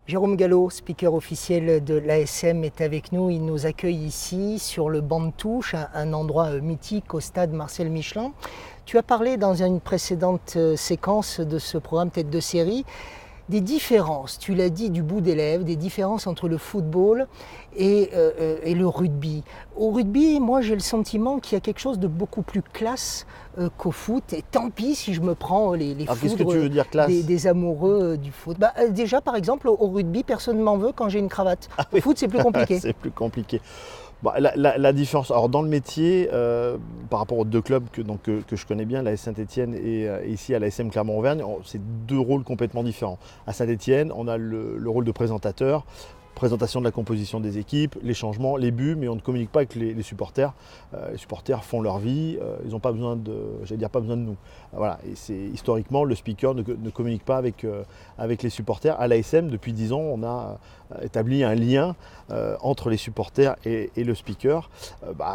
Jérôme Gallo, speaker officiel de l'ASM, est avec nous. Il nous accueille ici sur le banc de touche, un endroit mythique au stade Marcel Michelin. Tu as parlé dans une précédente séquence de ce programme Tête de série des différences, tu l'as dit du bout des lèvres, des différences entre le football et le rugby. Au rugby, moi j'ai le sentiment qu'il y a quelque chose de beaucoup plus classe qu'au foot. Et tant pis si je me prends les Alors, qu'est-ce que tu foudres veux dire, classe des amoureux du foot. Déjà par exemple au rugby, personne ne m'en veut quand j'ai une cravate. Au foot c'est plus compliqué. C'est plus compliqué. Bon, la différence, alors dans le métier, par rapport aux deux clubs que je connais bien, l'AS Saint-Etienne et ici à l'ASM Clermont-Auvergne, c'est deux rôles complètement différents. À Saint-Etienne, on a le rôle de présentateur, présentation de la composition des équipes, les changements, les buts, mais on ne communique pas avec les supporters. Les supporters font leur vie, ils n'ont pas besoin pas besoin de nous. Voilà, et c'est historiquement le speaker ne communique pas avec les supporters. À l'ASM, depuis 10 ans, on a établi un lien entre les supporters et le speaker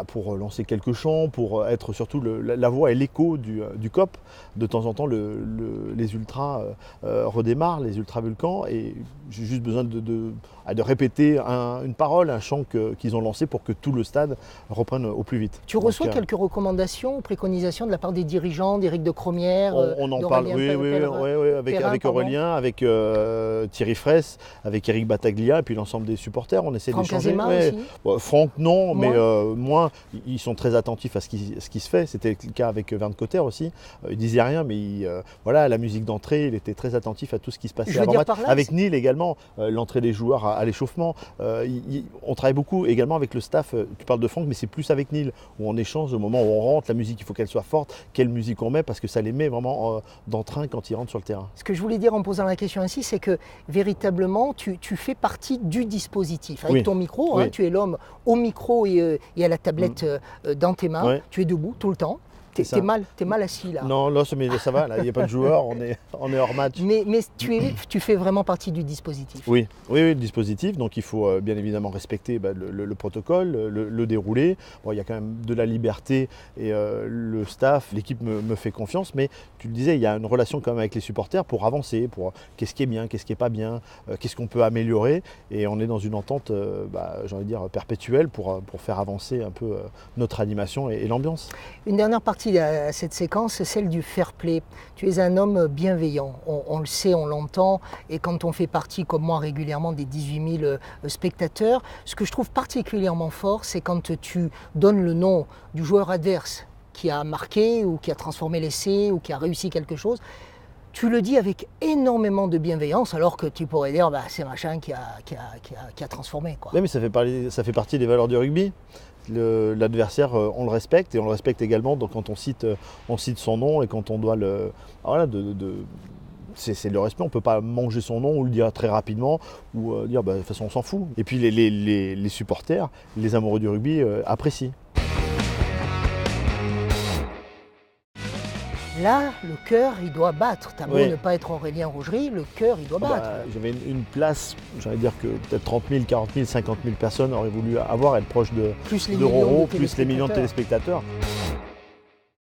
pour lancer quelques chants, pour être surtout la voix et l'écho du COP. De temps en temps, les ultras redémarrent, les ultras Vulcans, et j'ai juste besoin de répéter une parole, un chant qu'ils ont lancé pour que tout le stade reprenne au plus vite. Tu reçois quelques recommandations ou préconisations de la part des dirigeants, d'Éric de Cromière, on en parle, oui, avec Aurélien, avec Thierry Fraisse, avec Eric Battaglia, et puis l'ensemble des supporters. On essaie d'échanger. Franck, non, mais moi, ils sont très attentifs à ce qui se fait. C'était le cas avec Verne Cotter aussi. Il disait rien, mais la musique d'entrée, il était très attentif à tout ce qui se passait avant match. Avec Neil également, l'entrée des joueurs à l'échauffement. On travaille beaucoup également avec le staff. Tu parles de Franck, mais c'est plus avec Neil, où on échange au moment où on rentre. La musique, il faut qu'elle soit forte. Quelle musique on met, parce que ça les met vraiment d'entrain quand ils rentrent sur le terrain. Ce que je voulais dire en posant la question ainsi, c'est que véritablement, tu fais partie du dispositif. Avec ton micro, tu es l'homme au micro et à la tablette dans tes mains. Tu es debout tout le temps. T'es mal assis là. Non, mais ça va, là, il n'y a pas de joueur, on est hors match. Mais tu fais vraiment partie du dispositif. Oui, le dispositif, donc il faut bien évidemment respecter le protocole, le déroulé. Bon, il y a quand même de la liberté et le staff, l'équipe me fait confiance, mais tu le disais, il y a une relation quand même avec les supporters pour avancer, pour qu'est-ce qui est bien, qu'est-ce qui n'est pas bien, qu'est-ce qu'on peut améliorer, et on est dans une entente, j'ai envie de dire, perpétuelle pour faire avancer un peu notre animation et l'ambiance. Une dernière partie à cette séquence, c'est celle du fair play. Tu es un homme bienveillant, on le sait, on l'entend, et quand on fait partie, comme moi, régulièrement des 18 000 spectateurs, ce que je trouve particulièrement fort, c'est quand tu donnes le nom du joueur adverse qui a marqué, ou qui a transformé l'essai, ou qui a réussi quelque chose. Tu le dis avec énormément de bienveillance, alors que tu pourrais dire c'est machin qui a transformé, quoi. Oui, mais ça fait partie des valeurs du rugby. L'adversaire, on le respecte, et on le respecte également donc quand on cite son nom, et quand on doit c'est le respect. On ne peut pas manger son nom ou le dire très rapidement, ou dire de toute façon on s'en fout. Et puis les supporters, les amoureux du rugby apprécient. Là, le cœur, il doit battre. T'as beau ne pas être Aurélien Rougerie, le cœur, il doit battre. J'avais une place, j'allais dire que peut-être 30 000, 40 000, 50 000 personnes auraient voulu être proches de Roro, plus les millions de téléspectateurs.